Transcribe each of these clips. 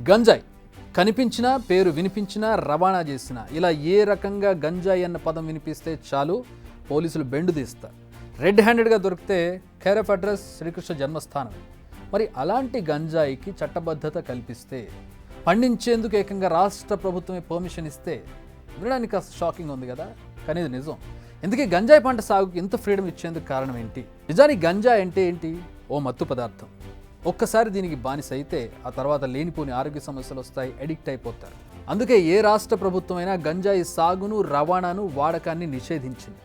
గంజాయి కనిపించినా, పేరు వినిపించినా, రవాణా చేసినా, ఇలా ఏ రకంగా గంజాయి అన్న పదం వినిపిస్తే చాలు పోలీసులు బెండు తీస్తారు. రెడ్ హ్యాండెడ్గా దొరికితే కేర్ ఆఫ్ అడ్రస్ శ్రీకృష్ణ జన్మస్థానం. మరి అలాంటి గంజాయికి చట్టబద్ధత కల్పిస్తే, పండించేందుకు ఏకంగా రాష్ట్ర ప్రభుత్వమే పర్మిషన్ ఇస్తే వినడానికి కాస్త షాకింగ్ ఉంది కదా, కానీ ఇది నిజం. ఎందుకే గంజాయి పంట సాగుకి ఇంత ఫ్రీడమ్ ఇచ్చేందుకు కారణం ఏంటి? నిజానికి గంజాయి అంటే ఏంటి? ఓ మత్తు పదార్థం. ఒక్కసారి దీనికి బానిస అయితే ఆ తర్వాత లేనిపోని ఆరోగ్య సమస్యలు వస్తాయి, అడిక్ట్ అయిపోతారు. అందుకే ఏ రాష్ట్ర ప్రభుత్వమైనా గంజాయి సాగును, రవాణాను, వాడకాన్ని నిషేధించింది.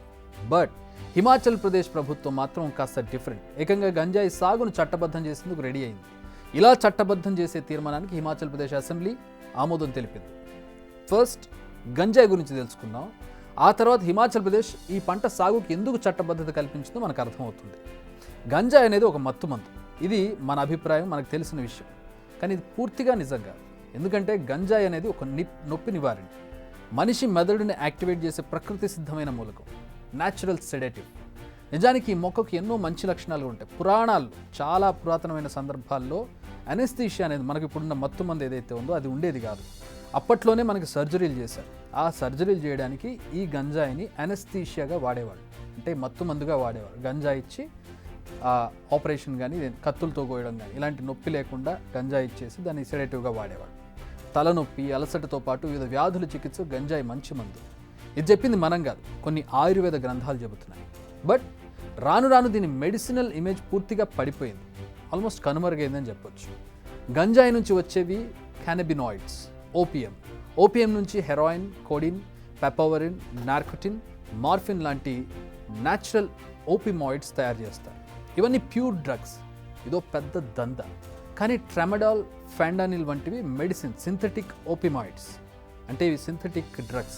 బట్ హిమాచల్ ప్రదేశ్ ప్రభుత్వం మాత్రం కాస్త డిఫరెంట్. ఏకంగా గంజాయి సాగును చట్టబద్ధం చేసేందుకు రెడీ అయింది. ఇలా చట్టబద్ధం చేసే తీర్మానానికి హిమాచల్ ప్రదేశ్ అసెంబ్లీ ఆమోదం తెలిపింది. ఫస్ట్ గంజాయి గురించి తెలుసుకుందాం. ఆ తర్వాత హిమాచల్ ప్రదేశ్ ఈ పంట సాగుకి ఎందుకు చట్టబద్ధత కల్పించిందో మనకు అర్థమవుతుంది. గంజాయి అనేది ఒక మత్తు మందు. ఇది మన అభిప్రాయం, మనకు తెలిసిన విషయం. కానీ ఇది పూర్తిగా నిజం కాదు. ఎందుకంటే గంజాయి అనేది ఒక నొప్పి నివారణ, మనిషి మెదడుని యాక్టివేట్ చేసే ప్రకృతి సిద్ధమైన మూలకం, న్యాచురల్ సెడేటివ్. నిజానికి ఈ మొక్కకు ఎన్నో మంచి లక్షణాలు ఉంటాయి. పురాణాల్లో చాలా పురాతనమైన సందర్భాల్లో అనెస్థీషియా అనేది మనకి ఇప్పుడున్న మత్తు మందు ఏదైతే ఉందో అది ఉండేది కాదు. అప్పట్లోనే మనకి సర్జరీలు చేశారు. ఆ సర్జరీలు చేయడానికి ఈ గంజాయిని అనెస్థీషియాగా వాడేవాళ్ళు, అంటే మత్తు మందుగా వాడేవారు. గంజాయి ఇచ్చి ఆపరేషన్ కానీ, కత్తులతో కోయడం కానీ ఇలాంటి నొప్పి లేకుండా గంజాయి ఇచ్చేసి దాన్ని సెడేటివ్గా వాడేవాడు. తలనొప్పి, అలసటతో పాటు వివిధ వ్యాధుల చికిత్స గంజాయి మంచి మందు. ఇది చెప్పింది మనం కాదు, కొన్ని ఆయుర్వేద గ్రంథాలు చెబుతున్నాయి. బట్ రాను రాను దీని మెడిసినల్ ఇమేజ్ పూర్తిగా పడిపోయింది, ఆల్మోస్ట్ కనుమరుగైందని చెప్పొచ్చు. గంజాయి నుంచి వచ్చేవి క్యానబినాయిడ్స్, ఓపియం నుంచి హెరాయిన్, కోడిన్, పెపవరిన్, నార్కోటిన్, మార్ఫిన్ లాంటి న్యాచురల్ ఓపిమాయిడ్స్ తయారు చేస్తారు. ఇవన్నీ ప్యూర్ డ్రగ్స్. ఇదో పెద్ద దంద. కానీ ట్రామడాల్, ఫెండానిల్ వంటివి మెడిసిన్, సింథటిక్ ఓపిమాయిడ్స్. అంటే ఇవి సింథటిక్ డ్రగ్స్.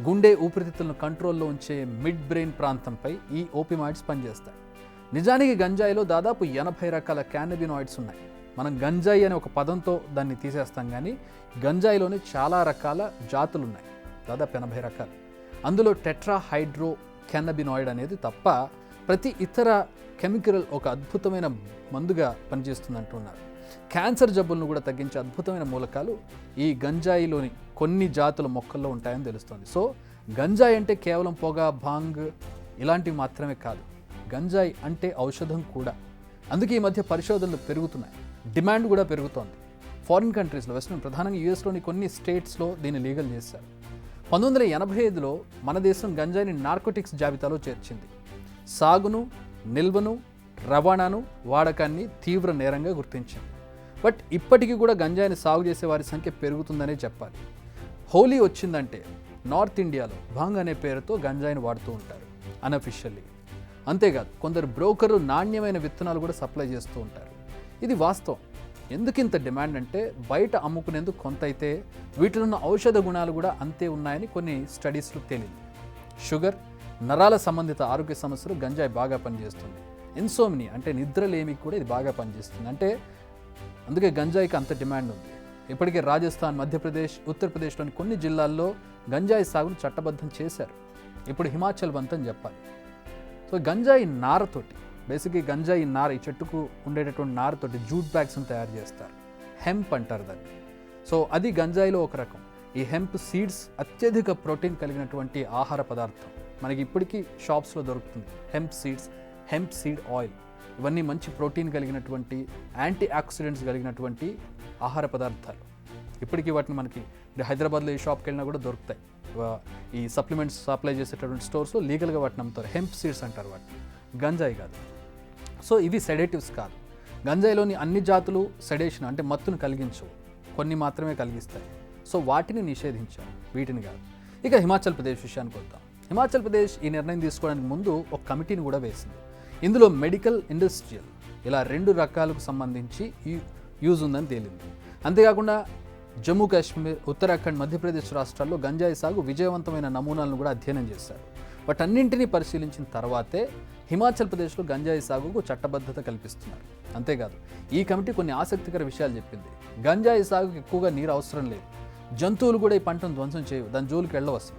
గుండె, ఊపిరితిత్తులను కంట్రోల్లో ఉంచే మిడ్ బ్రెయిన్ ప్రాంతంపై ఈ ఓపిమాయిడ్స్ పనిచేస్తాయి. నిజానికి గంజాయిలో దాదాపు 80 రకాల క్యానబినాయిడ్స్ ఉన్నాయి. మనం గంజాయి అనే ఒక పదంతో దాన్ని తీసేస్తాం, కానీ గంజాయిలోనే చాలా రకాల జాతులు ఉన్నాయి, దాదాపు 80 రకాలు. అందులో టెట్రాహైడ్రో క్యానబినాయిడ్ అనేది తప్ప ప్రతి ఇతర కెమికల్ ఒక అద్భుతమైన మందుగా పనిచేస్తుంది అంటున్నారు. క్యాన్సర్ జబ్బులను కూడా తగ్గించే అద్భుతమైన మూలకాలు ఈ గంజాయిలోని కొన్ని జాతుల మొక్కల్లో ఉంటాయని తెలుస్తుంది. సో గంజాయి అంటే కేవలం పొగ, భాంగ్ ఇలాంటివి మాత్రమే కాదు, గంజాయి అంటే ఔషధం కూడా. అందుకే ఈ మధ్య పరిశోధనలు పెరుగుతున్నాయి, డిమాండ్ కూడా పెరుగుతోంది. ఫారిన్ కంట్రీస్లో, వెస్ట్రన్, ప్రధానంగా యూఎస్లోని కొన్ని స్టేట్స్లో దీన్ని లీగల్ చేశారు. 1985లో మన దేశం గంజాయిని నార్కోటిక్స్ జాబితాలో చేర్చింది. సాగును, నిల్వను, రవాణాను, వాడకాన్ని తీవ్ర నేరంగా గుర్తించింది. బట్ ఇప్పటికీ కూడా గంజాయిని సాగు చేసే వారి సంఖ్య పెరుగుతుందనే చెప్పాలి. హోలీ వచ్చిందంటే నార్త్ ఇండియాలో భాంగ్ అనే పేరుతో గంజాయిని వాడుతూ ఉంటారు అన్అఫిషియల్లీ. అంతేకాదు కొందరు బ్రోకర్లు నాణ్యమైన విత్తనాలు కూడా సప్లై చేస్తూ ఉంటారు. ఇది వాస్తవం. ఎందుకు ఇంత డిమాండ్ అంటే బయట అమ్ముకునేందుకు కొంత అయితే వీటిలో ఉన్న ఔషధ గుణాలు కూడా అంతే ఉన్నాయని కొన్ని స్టడీస్లో తేలింది. షుగర్, నరాల సంబంధిత ఆరోగ్య సమస్యలు గంజాయి బాగా పనిచేస్తుంది. ఇన్సోమ్నియా అంటే నిద్రలేమికి కూడా ఇది బాగా పనిచేస్తుంది. అంటే అందుకే గంజాయికి అంత డిమాండ్ ఉంది. ఇప్పటికే రాజస్థాన్, మధ్యప్రదేశ్, ఉత్తరప్రదేశ్లోని కొన్ని జిల్లాల్లో గంజాయి సాగును చట్టబద్ధం చేశారు. ఇప్పుడు హిమాచల్ వంతని చెప్పాలి. సో గంజాయి నారతోటి, బేసిక్గా గంజాయి నార, ఈ చెట్టుకు ఉండేటటువంటి నారతోటి జూట్ బ్యాగ్స్ని తయారు చేస్తారు. హెంప్ అంటారు దాన్ని. సో అది గంజాయిలో ఒక రకం. ఈ హెంప్ సీడ్స్ అత్యధిక ప్రోటీన్ కలిగినటువంటి ఆహార పదార్థం. మనకి ఇప్పటికీ షాప్స్లో దొరుకుతుంది hemp seeds, hemp seed oil. ఇవన్నీ మంచి ప్రోటీన్ కలిగినటువంటి, యాంటీ ఆక్సిడెంట్స్ కలిగినటువంటి ఆహార పదార్థాలు. ఇప్పటికీ వాటిని మనకి హైదరాబాద్లో ఈ షాప్కి వెళ్ళినా కూడా దొరుకుతాయి. ఈ సప్లిమెంట్స్ సప్లై చేసేటటువంటి స్టోర్స్లో లీగల్గా వాటిని అమ్ముతారు. హెంప్ సీడ్స్ అంటారు వాటిని, గంజాయి కాదు. సో ఇవి సెడేటివ్స్ కాదు. గంజాయిలోని అన్ని జాతులు సెడేషన్ అంటే మత్తును కలిగించవు, కొన్ని మాత్రమే కలిగిస్తాయి. సో వాటిని నిషేధించారు, వీటిని కాదు. ఇక హిమాచల్ ప్రదేశ్ విషయానికి వద్దాం. హిమాచల్ ప్రదేశ్ ఈ నిర్ణయం తీసుకోవడానికి ముందు ఒక కమిటీని కూడా వేసింది. ఇందులో మెడికల్, ఇండస్ట్రియల్ ఇలా 2 రకాలకు సంబంధించి యూజ్ ఉందని తేలింది. అంతేకాకుండా జమ్మూ కాశ్మీర్, ఉత్తరాఖండ్, మధ్యప్రదేశ్ రాష్ట్రాల్లో గంజాయి సాగు విజయవంతమైన నమూనాలను కూడా అధ్యయనం చేశారు. వాటన్నింటినీ పరిశీలించిన తర్వాతే హిమాచల్ ప్రదేశ్లో గంజాయి సాగుకు చట్టబద్ధత కల్పిస్తున్నారు. అంతేకాదు ఈ కమిటీ కొన్ని ఆసక్తికర విషయాలు చెప్పింది. గంజాయి సాగుకు ఎక్కువగా నీరు అవసరం లేదు, జంతువులు కూడా ఈ పంటను ధ్వంసం చేయవు, దాని జోలికి వెళ్ళవలసి.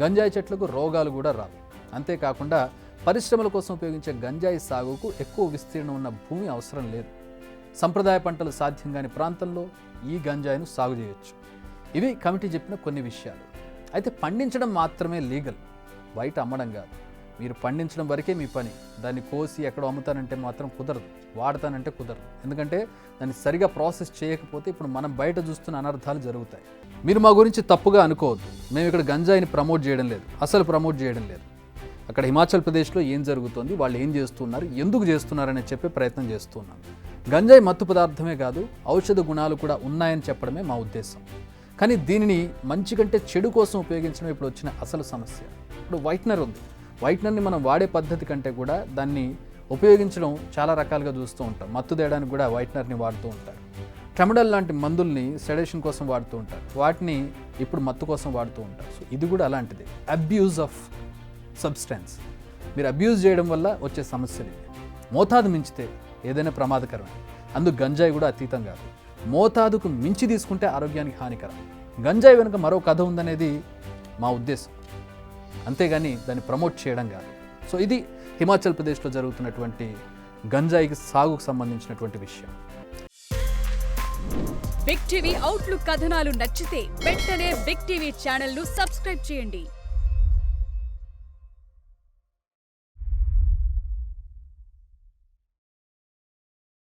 గంజాయి చెట్లకు రోగాలు కూడా రావు. అంతేకాకుండా పరిశ్రమల కోసం ఉపయోగించే గంజాయి సాగుకు ఎక్కువ విస్తీర్ణం ఉన్న భూమి అవసరం లేదు. సంప్రదాయ పంటలు సాధ్యం కాని ప్రాంతంలో ఈ గంజాయిను సాగు చేయొచ్చు. ఇవి కమిటీ చెప్పిన కొన్ని విషయాలు. అయితే పండించడం మాత్రమే లీగల్, బయట అమ్మడం కాదు. మీరు పండించడం వరకే మీ పని. దాన్ని కోసి ఎక్కడో అమ్ముతానంటే మాత్రం కుదరదు, వాడతానంటే కుదరదు. ఎందుకంటే దాన్ని సరిగా ప్రాసెస్ చేయకపోతే ఇప్పుడు మనం బయట చూస్తున్న అనర్థాలు జరుగుతాయి. మీరు మా గురించి తప్పుగా అనుకోవద్దు. మేము ఇక్కడ గంజాయిని ప్రమోట్ చేయడం లేదు, అసలు ప్రమోట్ చేయడం లేదు. అక్కడ హిమాచల్ ప్రదేశ్లో ఏం జరుగుతుంది, వాళ్ళు ఏం చేస్తున్నారు, ఎందుకు చేస్తున్నారని చెప్పే ప్రయత్నం చేస్తున్నాం. గంజాయి మత్తు పదార్థమే కాదు, ఔషధ గుణాలు కూడా ఉన్నాయని చెప్పడమే మా ఉద్దేశం. కానీ దీనిని మంచి కంటే చెడు కోసం ఉపయోగించడం ఇప్పుడు వచ్చిన అసలు సమస్య. ఇప్పుడు వైట్నర్ ఉంది, వైట్నర్ని మనం వాడే పద్ధతి కంటే కూడా దాన్ని ఉపయోగించడం చాలా రకాలుగా చూస్తూ ఉంటాం. మత్తు తేయడానికి కూడా వైట్నర్ని వాడుతూ ఉంటారు. ట్రెమడల్ లాంటి మందుల్ని సెడేషన్ కోసం వాడుతూ ఉంటారు, వాటిని ఇప్పుడు మత్తు కోసం వాడుతూ ఉంటారు. సో ఇది కూడా అలాంటిది, అబ్యూజ్ ఆఫ్ సబ్స్టెన్స్. మీరు అబ్యూజ్ చేయడం వల్ల వచ్చే సమస్యలు. మోతాదు మించితే ఏదైనా ప్రమాదకరమే. అందుకు గంజాయి కూడా అతీతం కాదు. మోతాదుకు మించి తీసుకుంటే ఆరోగ్యానికి హానికరం. గంజాయి వెనుక మరో కథ ఉందనేది మా ఉద్దేశం, అంతేగాని దాన్ని ప్రమోట్ చేయడం కాదు. సో ఇది హిమాచల్ ప్రదేశ్లో జరుగుతున్నటువంటి గంజాయికి సాగుకు సంబంధించినటువంటి విషయం. బిగ్ టీవీ అవుట్లుక్ కథనాలు నచ్చితే వెంటనే బిగ్ టీవీ ఛానల్ ను సబ్స్క్రైబ్ చేయండి.